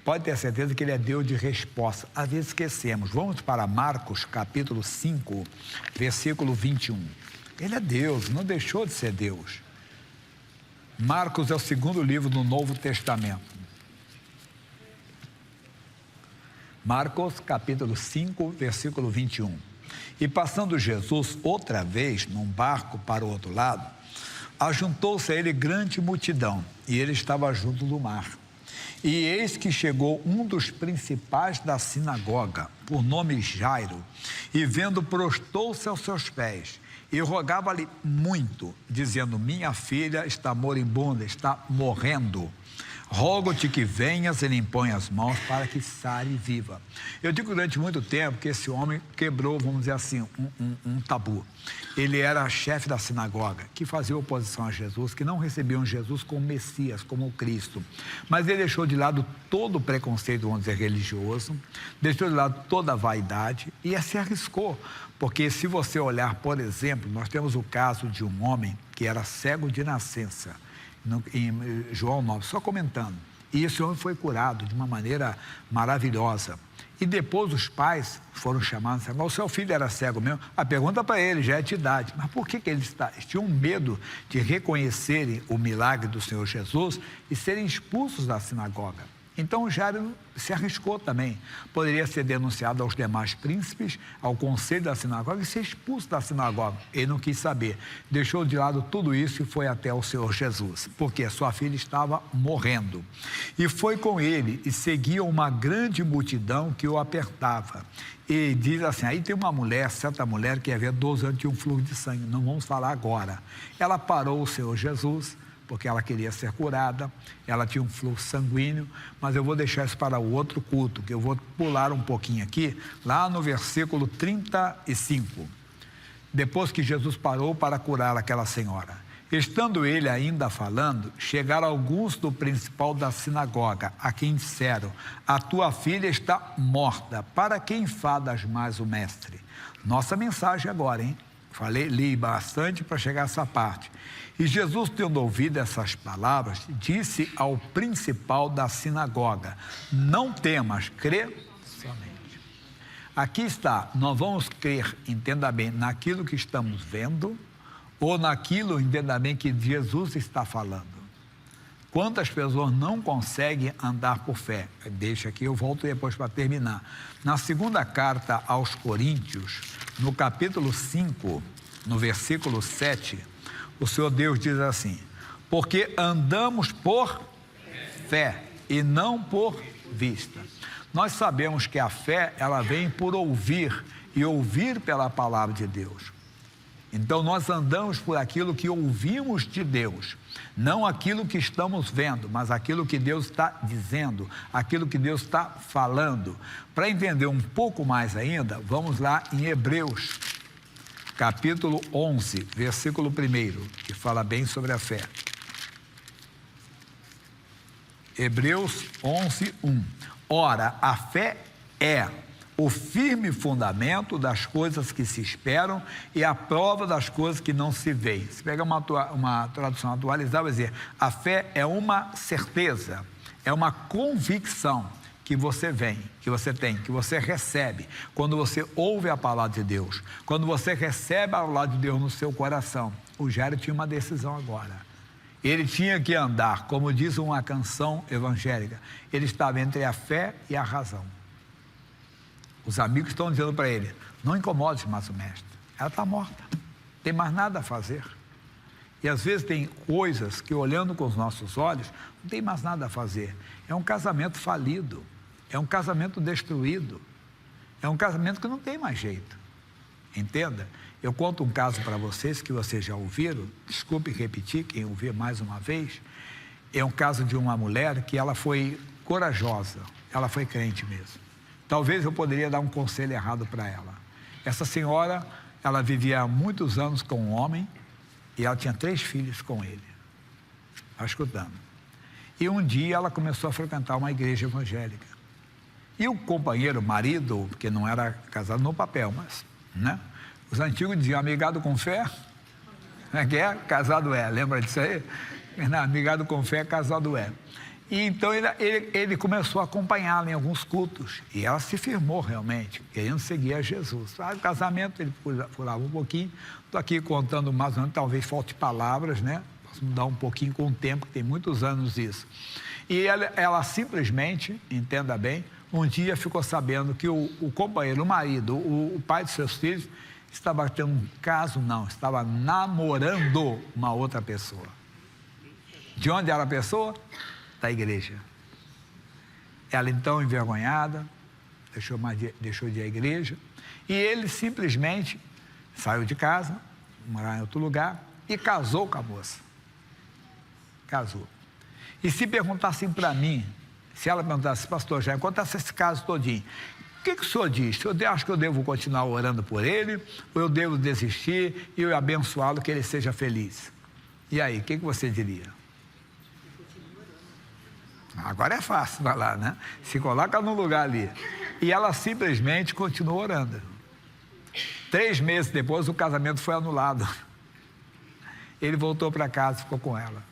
Pode ter certeza que Ele é Deus de resposta. Às vezes esquecemos. Vamos para Marcos, capítulo 5, versículo 21. Ele é Deus, não deixou de ser Deus. Marcos é o segundo livro do Novo Testamento. Marcos, capítulo 5, versículo 21. E passando Jesus outra vez num barco para o outro lado, ajuntou-se a ele grande multidão, e ele estava junto do mar. E eis que chegou um dos principais da sinagoga, por nome Jairo, e vendo, prostou-se aos seus pés, e rogava-lhe muito, dizendo: minha filha está moribunda, está morrendo. Rogo-te que venhas e lhe impõe as mãos para que sare viva. Eu digo durante muito tempo que esse homem quebrou, vamos dizer assim, um tabu. Ele era chefe da sinagoga, que fazia oposição a Jesus, que não recebiam Jesus como Messias, como Cristo. Mas ele deixou de lado todo o preconceito, vamos dizer, religioso, deixou de lado toda a vaidade e se arriscou. Porque se você olhar, por exemplo, nós temos o caso de um homem que era cego de nascença, em João 9, só comentando. E esse homem foi curado de uma maneira maravilhosa. E depois os pais foram chamados, o seu filho era cego mesmo? A pergunta para ele, já é de idade, mas por que eles tinham medo de reconhecerem o milagre do Senhor Jesus e serem expulsos da sinagoga? Então Jairo se arriscou também. Poderia ser denunciado aos demais príncipes, ao conselho da sinagoga e ser expulso da sinagoga. Ele não quis saber. Deixou de lado tudo isso e foi até o Senhor Jesus, porque sua filha estava morrendo. E foi com ele e seguia uma grande multidão que o apertava. E diz assim, aí tem uma mulher, certa mulher que havia 12 anos, tinha um fluxo de sangue. Não vamos falar agora. Ela parou o Senhor Jesus, porque ela queria ser curada, ela tinha um fluxo sanguíneo, mas eu vou deixar isso para o outro culto, que eu vou pular um pouquinho aqui, lá no versículo 35. Depois que Jesus parou para curar aquela senhora. Estando ele ainda falando, chegaram alguns do principal da sinagoga, a quem disseram: a tua filha está morta, para que enfadas mais o mestre? Nossa mensagem agora, hein? Li bastante para chegar a essa parte. E Jesus, tendo ouvido essas palavras, disse ao principal da sinagoga: não temas, crê somente. Aqui está, nós vamos crer, entenda bem, naquilo que estamos vendo, ou naquilo, entenda bem, que Jesus está falando. Quantas pessoas não conseguem andar por fé? Deixa aqui, eu volto depois para terminar. Na segunda carta aos Coríntios, no capítulo 5, no versículo 7, o Senhor Deus diz assim: porque andamos por fé e não por vista. Nós sabemos que a fé, ela vem por ouvir, e ouvir pela palavra de Deus. Então nós andamos por aquilo que ouvimos de Deus, não aquilo que estamos vendo, mas aquilo que Deus está dizendo, aquilo que Deus está falando. Para entender um pouco mais ainda, vamos lá em Hebreus, capítulo 11, versículo 1, que fala bem sobre a fé. Hebreus 11, 1. Ora, a fé é o firme fundamento das coisas que se esperam e a prova das coisas que não se veem. Se pega uma tradução atualizada, vai dizer: a fé é uma certeza, é uma convicção que você que você tem, que você recebe, quando você ouve a palavra de Deus, quando você recebe a palavra de Deus no seu coração. O Jairo tinha uma decisão agora. Ele tinha que andar, como diz uma canção evangélica, ele estava entre a fé e a razão. Os amigos estão dizendo para ele: não incomode mais o mestre, ela está morta, não tem mais nada a fazer. E às vezes tem coisas que, olhando com os nossos olhos, não tem mais nada a fazer. É um casamento falido, é um casamento destruído, é um casamento que não tem mais jeito. Entenda? Eu conto um caso para vocês que vocês já ouviram, desculpe repetir, quem ouvir mais uma vez. É um caso de uma mulher que ela foi corajosa, ela foi crente mesmo. Talvez eu poderia dar um conselho errado para ela. Essa senhora, ela vivia há muitos anos com um homem e ela tinha 3 filhos com ele. Está escutando? E um dia ela começou a frequentar uma igreja evangélica. E o companheiro, marido, porque não era casado no papel, mas, né? Os antigos diziam: amigado com fé, como é que é? Casado é, lembra disso aí? Não, amigado com fé, casado é. E então ele começou a acompanhá-la em alguns cultos. E ela se firmou realmente, querendo seguir a Jesus. O casamento, ele furava um pouquinho. Estou aqui contando mais ou menos, talvez falte palavras, né? Posso mudar um pouquinho com o tempo, que tem muitos anos isso. E ela simplesmente, entenda bem, um dia ficou sabendo que o companheiro, o marido, o pai de seus filhos, estava tendo um caso, não, estava namorando uma outra pessoa. De onde era a pessoa? Da igreja. Ela então, envergonhada, deixou de ir à igreja, e ele simplesmente saiu de casa, morar em outro lugar, e casou com a moça. Casou. E se perguntassem para mim, se ela perguntasse, pastor Jair, contasse esse caso todinho, o que o senhor diz? Eu acho que eu devo continuar orando por ele, ou eu devo desistir e eu abençoá-lo, que ele seja feliz? E aí, o que você diria? Agora é fácil falar, né? Se coloca no lugar ali. E ela simplesmente continuou orando. 3 meses depois, o casamento foi anulado. Ele voltou para casa e ficou com ela.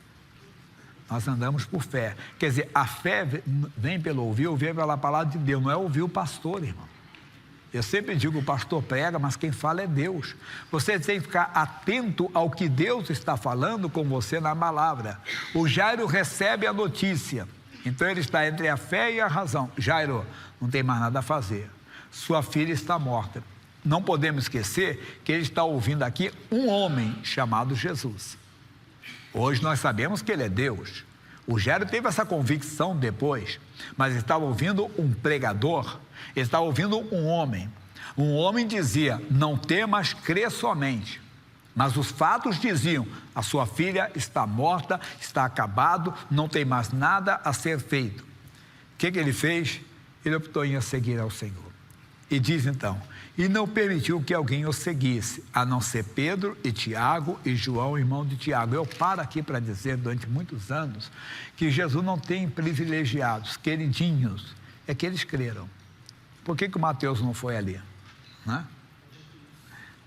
Nós andamos por fé. Quer dizer, a fé vem pelo ouvir pela palavra de Deus, não é ouvir o pastor, irmão. Eu sempre digo, o pastor prega, mas quem fala é Deus. Você tem que ficar atento ao que Deus está falando com você na palavra. O Jairo recebe a notícia, então ele está entre a fé e a razão. Jairo, não tem mais nada a fazer. Sua filha está morta. Não podemos esquecer que ele está ouvindo aqui um homem chamado Jesus. Hoje nós sabemos que ele é Deus. O Jairo teve essa convicção depois, mas estava ouvindo um pregador, estava ouvindo um homem. Um homem dizia, não temas, crê somente. Mas os fatos diziam, a sua filha está morta, está acabado, não tem mais nada a ser feito. O que ele fez? Ele optou em seguir ao Senhor. E diz então, e não permitiu que alguém o seguisse, a não ser Pedro e Tiago e João, irmão de Tiago. Eu paro aqui para dizer, durante muitos anos, que Jesus não tem privilegiados, queridinhos, é que eles creram. Por que o Mateus não foi ali? Né?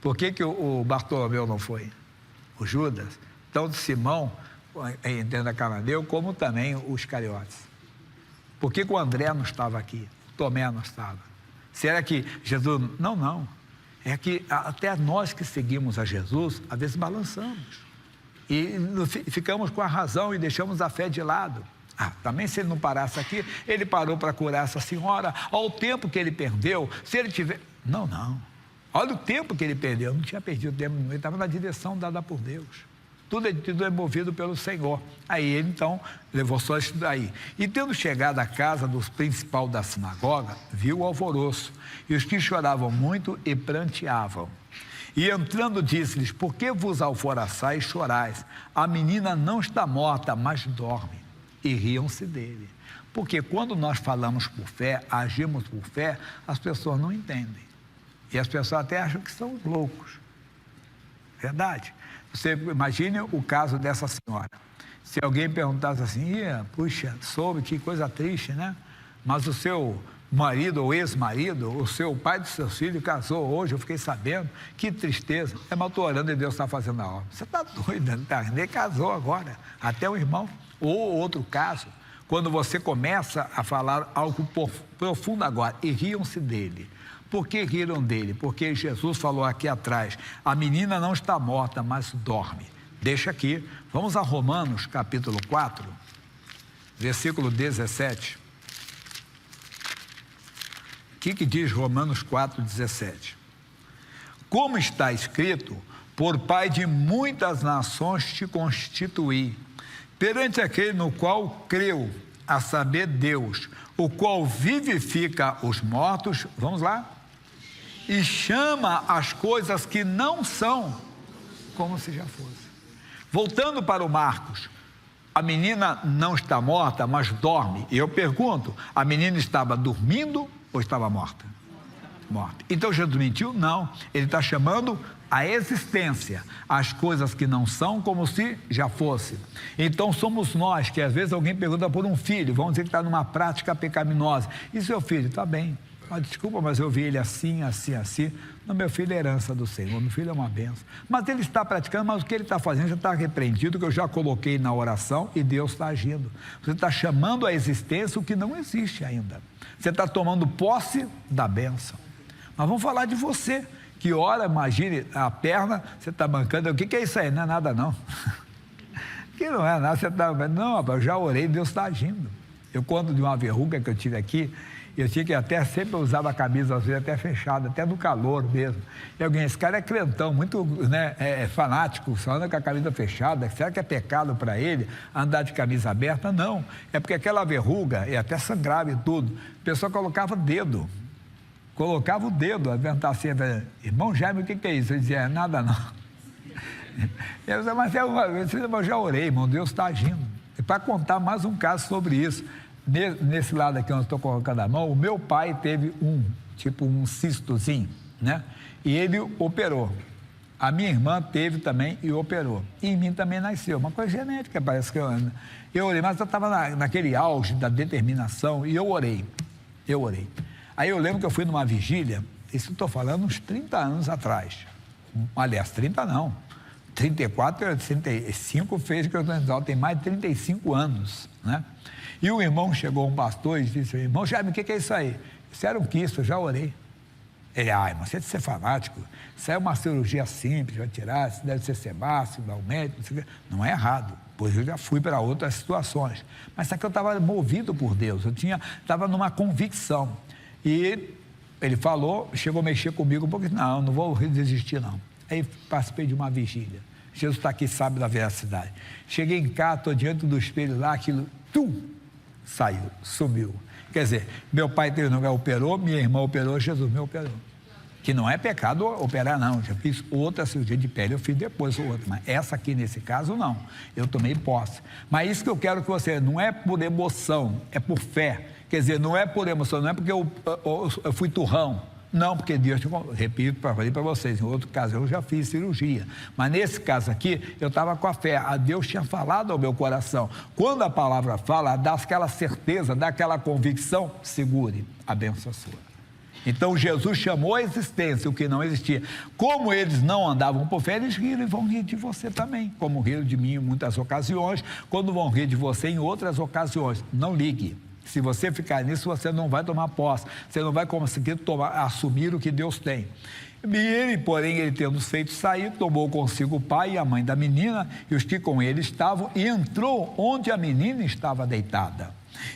Por que o Bartolomeu não foi? O Judas? Tanto Simão, entenda Cananeu, como também os Cariotes. Por que o André não estava aqui? O Tomé não estava? Será que Jesus... Não. É que até nós que seguimos a Jesus, às vezes balançamos. E ficamos com a razão e deixamos a fé de lado. Também se ele não parasse aqui, ele parou para curar essa senhora. Olha o tempo que ele perdeu. Se ele tiver... Não. Olha o tempo que ele perdeu. Não tinha perdido tempo, ele estava na direção dada por Deus. Tudo é movido pelo Senhor. Aí ele então levou só isso daí. E tendo chegado à casa do principal da sinagoga, viu o alvoroço, e os que choravam muito e pranteavam. E entrando disse-lhes, por que vos alvoroçais e chorais? A menina não está morta, mas dorme. E riam-se dele. Porque quando nós falamos por fé, agimos por fé, as pessoas não entendem. E as pessoas até acham que são loucos. Verdade? Você imagine o caso dessa senhora. Se alguém perguntasse assim, puxa, soube, que coisa triste, né? Mas o seu marido ou ex-marido, o seu pai dos seus filhos casou hoje, eu fiquei sabendo, que tristeza. Mas eu estou orando e Deus está fazendo a obra. Você está doido, nem casou agora, até o irmão. Ou outro caso, quando você começa a falar algo profundo agora, e riam-se dele. Por que riram dele? Porque Jesus falou aqui atrás, a menina não está morta, mas dorme. Deixa aqui, vamos a Romanos capítulo 4, versículo 17. O que diz Romanos 4, 17? Como está escrito, por pai de muitas nações te constituí, perante aquele no qual creu, a saber Deus, o qual vivifica os mortos, vamos lá, e chama as coisas que não são como se já fosse. Voltando para o Marcos, a menina não está morta, mas dorme. E eu pergunto, a menina estava dormindo ou estava morta? Morta. Então Jesus mentiu? Não. Ele está chamando a existência, as coisas que não são como se já fosse. Então somos nós, que às vezes alguém pergunta por um filho, vamos dizer que está numa prática pecaminosa. E seu filho? Está bem. Desculpa, mas eu vi ele assim, assim, assim. Não, meu filho é herança do Senhor, meu filho é uma bênção. Mas ele está praticando, mas o que ele está fazendo já está repreendido, que eu já coloquei na oração e Deus está agindo. Você está chamando à existência o que não existe ainda. Você está tomando posse da bênção. Mas vamos falar de você, que ora, imagine a perna, você está mancando. O que é isso aí? Não é nada não. Que não é nada, você está... Não, rapaz, eu já orei, Deus está agindo. Eu conto de uma verruga que eu tive aqui. Eu tinha que até sempre usava a camisa, às vezes até fechada, até no calor mesmo. E alguém, esse cara é crentão, muito fanático, só anda com a camisa fechada. Será que é pecado para ele andar de camisa aberta? Não, é porque aquela verruga, e até sangrava e tudo, a pessoa colocava o dedo, aventar assim, irmão Jaime, o que é isso? Ele dizia, é nada não. Eu disse, mas eu já orei, irmão, Deus está agindo. E para contar mais um caso sobre isso, nesse lado aqui onde eu estou colocando a mão, o meu pai teve um cistozinho, né? E ele operou. A minha irmã teve também e operou. E em mim também nasceu. Uma coisa genética, parece que eu orei, mas eu estava naquele auge da determinação e eu orei. Aí eu lembro que eu fui numa vigília, isso eu estou falando uns 30 anos atrás. Aliás, 30 não. 34, 35 fez que eu tem mais de 35 anos, né? E o irmão chegou, um pastor, e disse, irmão Jaime, o que é isso aí? Isso era um quisto, eu já orei. Ele, mas você deve ser fanático, isso é uma cirurgia simples, vai tirar, isso deve ser sebáceo, dar um médico, não é errado, pois eu já fui para outras situações. Mas só que eu estava movido por Deus, estava numa convicção. E ele falou, chegou a mexer comigo um pouco, não vou desistir não. Aí participei de uma vigília. Jesus está aqui, sabe da veracidade. Cheguei em casa, estou diante do espelho lá, aquilo, saiu, sumiu. Quer dizer, meu pai teve lugar, operou, minha irmã operou, Jesus me operou. Que não é pecado operar, não. Já fiz outra cirurgia de pele, eu fiz depois outra. Mas essa aqui, nesse caso, não. Eu tomei posse. Mas isso que eu quero que você, não é por emoção, é por fé. Quer dizer, não é por emoção, não é porque eu fui turrão. Não, porque Deus, repito, falei para vocês, em outro caso eu já fiz cirurgia, mas nesse caso aqui eu estava com a fé, a Deus tinha falado ao meu coração. Quando a palavra fala, dá aquela certeza, dá aquela convicção, segure, a bênção sua. Então Jesus chamou a existência o que não existia. Como eles não andavam por fé, eles riram e vão rir de você também, como riram de mim em muitas ocasiões, quando vão rir de você em outras ocasiões. Não ligue. Se você ficar nisso, você não vai tomar posse, você não vai conseguir assumir o que Deus tem. E ele, porém, ele tendo feito sair, tomou consigo o pai e a mãe da menina e os que com ele estavam, e entrou onde a menina estava deitada.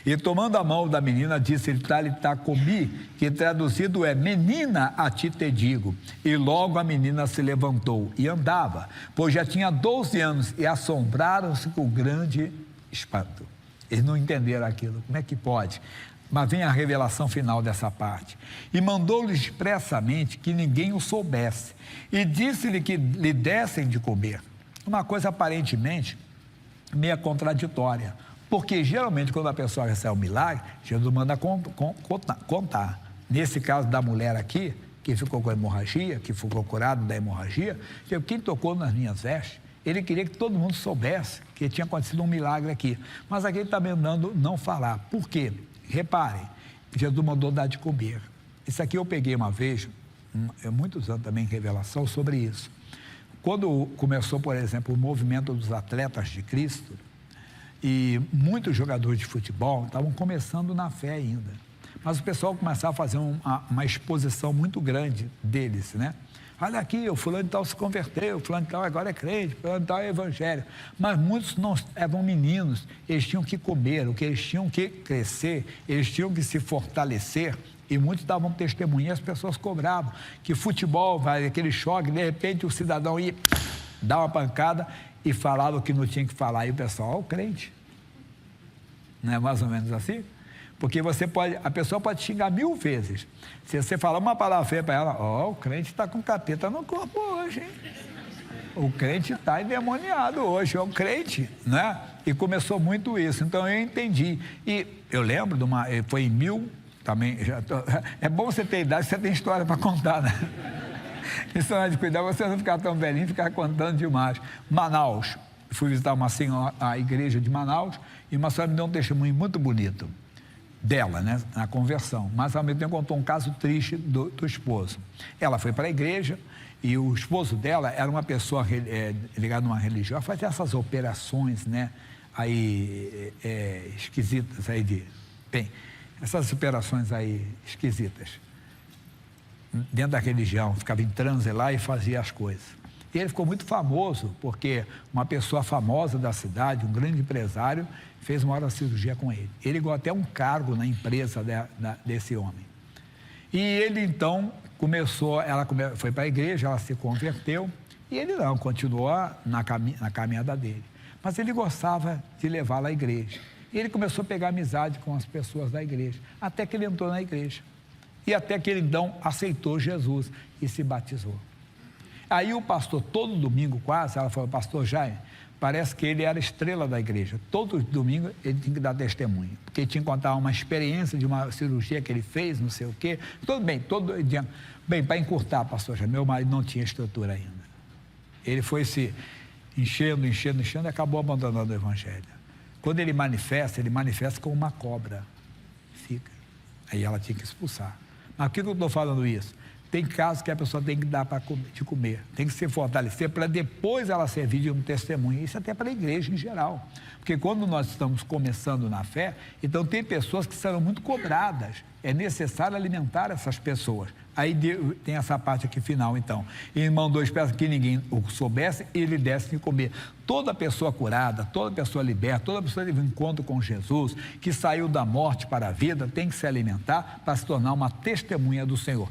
E tomando a mão da menina, disse-lhe, Talitá cumi, que traduzido é, menina, a ti te digo. E logo a menina se levantou e andava, pois já tinha 12 anos, e assombraram-se com grande espanto. Eles não entenderam aquilo, como é que pode? Mas vem a revelação final dessa parte. E mandou-lhe expressamente que ninguém o soubesse. E disse-lhe que lhe dessem de comer. Uma coisa aparentemente meio contraditória. Porque geralmente quando a pessoa recebe um milagre, Jesus manda contar. Nesse caso da mulher aqui, que ficou com hemorragia, que ficou curada da hemorragia, quem tocou nas minhas vestes? Ele queria que todo mundo soubesse que tinha acontecido um milagre aqui. Mas aqui ele está mandando não falar. Por quê? Reparem, Jesus mandou dar de comer. Isso aqui eu peguei uma vez, muitos anos também em revelação sobre isso. Quando começou, por exemplo, o movimento dos atletas de Cristo, e muitos jogadores de futebol estavam começando na fé ainda. Mas o pessoal começava a fazer uma exposição muito grande deles, né? Olha aqui, o fulano de tal se converteu, o fulano de tal agora é crente, o fulano de tal é evangélico. Mas muitos não eram meninos, eles tinham que comer, o que eles tinham que crescer, eles tinham que se fortalecer, e muitos davam testemunho, e as pessoas cobravam, que futebol, vai, aquele choque, de repente o cidadão ia dar uma pancada e falava o que não tinha que falar, e o pessoal, o crente. Não é mais ou menos assim? Porque a pessoa pode xingar 1000 vezes. Se você falar uma palavra feia para ela, o crente está com capeta no corpo hoje, hein? O crente está endemoniado hoje, é o crente, né? E começou muito isso, então eu entendi. E eu lembro foi em 1000, também, é bom você ter idade, você tem história para contar, né? Isso não é de cuidar, você não ficar tão velhinho, ficar contando demais. Manaus, fui visitar uma senhora, a igreja de Manaus, e uma senhora me deu um testemunho muito bonito. dela, né, na conversão, mas ao mesmo tempo contou um caso triste do esposo. Ela foi para a igreja e o esposo dela era uma pessoa ligada a uma religião, fazia essas operações, né, aí esquisitas aí essas operações aí esquisitas dentro da religião, ficava em transe lá e fazia as coisas. E ele ficou muito famoso, porque uma pessoa famosa da cidade, um grande empresário, fez uma hora de cirurgia com ele. Ele ganhou até um cargo na empresa desse homem. E ele, então, ela foi para a igreja, ela se converteu, e ele não, continuou na caminhada dele. Mas ele gostava de levá-la à igreja. E ele começou a pegar amizade com as pessoas da igreja, até que ele entrou na igreja. E até que ele, então, aceitou Jesus e se batizou. Aí o pastor, todo domingo quase, ela falou, pastor Jaime, parece que ele era estrela da igreja. Todo domingo ele tinha que dar testemunho, porque tinha que contar uma experiência de uma cirurgia que ele fez, não sei o quê. Tudo bem, todo dia. Bem, para encurtar, pastor Jaime, meu marido não tinha estrutura ainda. Ele foi se enchendo e acabou abandonando o evangelho. Quando ele manifesta com uma cobra. Fica. Aí ela tinha que expulsar. Mas por que eu estou falando isso? Tem casos que a pessoa tem que dar de comer, tem que se fortalecer para depois ela servir de um testemunho. Isso até para a igreja em geral. Porque quando nós estamos começando na fé, então tem pessoas que serão muito cobradas. É necessário alimentar essas pessoas. Aí tem essa parte aqui final, então. Ele mandou espécie que ninguém o soubesse e ele desse de comer. Toda pessoa curada, toda pessoa liberta, toda pessoa que teve um encontro com Jesus, que saiu da morte para a vida, tem que se alimentar para se tornar uma testemunha do Senhor.